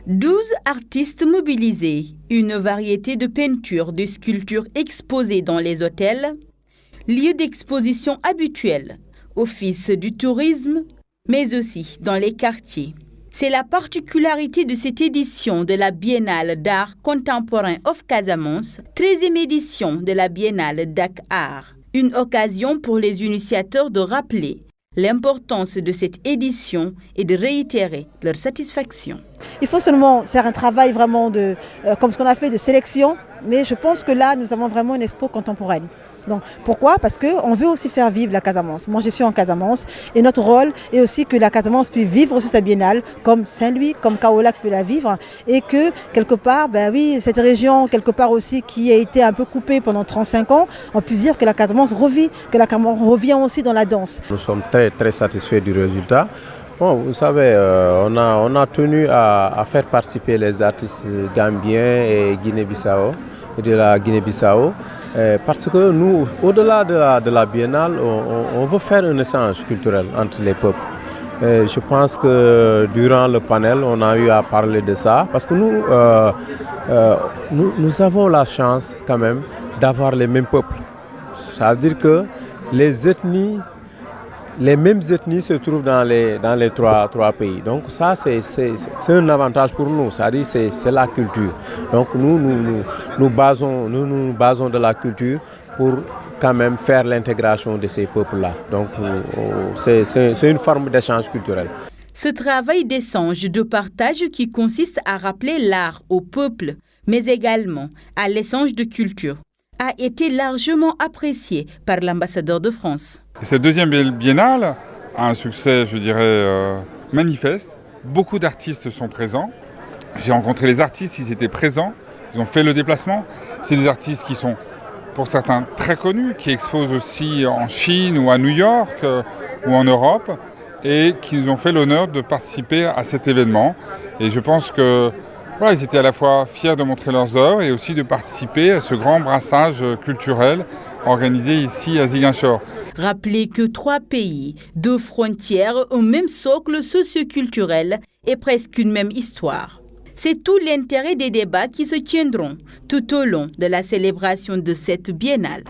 12 artistes mobilisés, une variété de peintures, de sculptures exposées dans les hôtels, lieux d'exposition habituels, office du tourisme, mais aussi dans les quartiers. C'est la particularité de cette édition de la Biennale d'art contemporain of Casamance, 13e édition de la Biennale Dakar. Une occasion pour les initiateurs de rappeler l'importance de cette édition et de réitérer leur satisfaction. Il faut seulement faire un travail vraiment comme ce qu'on a fait de sélection, mais je pense que là, nous avons vraiment une expo contemporaine. Donc, pourquoi? Parce qu'on veut aussi faire vivre la Casamance. Moi, je suis en Casamance et notre rôle est aussi que la Casamance puisse vivre aussi sa biennale, comme Saint-Louis, comme Kaolack peut la vivre, et que quelque part, cette région, quelque part aussi qui a été un peu coupée pendant 35 ans, on puisse dire que la Casamance revit, que la Casamance revient aussi dans la danse. Nous sommes très, très satisfaits du résultat. Bon, vous savez, on a tenu à faire participer les artistes gambiens et de la Guinée-Bissau. Parce que nous, au-delà de la biennale, on veut faire un échange culturel entre les peuples. Je pense que durant le panel, on a eu à parler de ça. Parce que nous avons la chance quand même d'avoir les mêmes peuples. Ça veut dire que les mêmes ethnies se trouvent dans les trois pays. Donc ça, c'est un avantage pour nous, c'est-à-dire c'est la culture. Donc nous nous basons de la culture pour quand même faire l'intégration de ces peuples-là. Donc c'est une forme d'échange culturel. Ce travail d'échange, de partage qui consiste à rappeler l'art au peuple, mais également à l'échange de culture, a été largement apprécié par l'ambassadeur de France. Cette deuxième biennale a un succès, je dirais, manifeste. Beaucoup d'artistes sont présents. J'ai rencontré les artistes, ils étaient présents, ils ont fait le déplacement. C'est des artistes qui sont, pour certains, très connus, qui exposent aussi en Chine ou à New York ou en Europe et qui nous ont fait l'honneur de participer à cet événement. Et je pense que voilà, ils étaient à la fois fiers de montrer leurs œuvres et aussi de participer à ce grand brassage culturel organisé ici à Ziguinchor. Rappelez que 3 pays, 2 frontières, un même socle socioculturel et presque une même histoire. C'est tout l'intérêt des débats qui se tiendront tout au long de la célébration de cette biennale.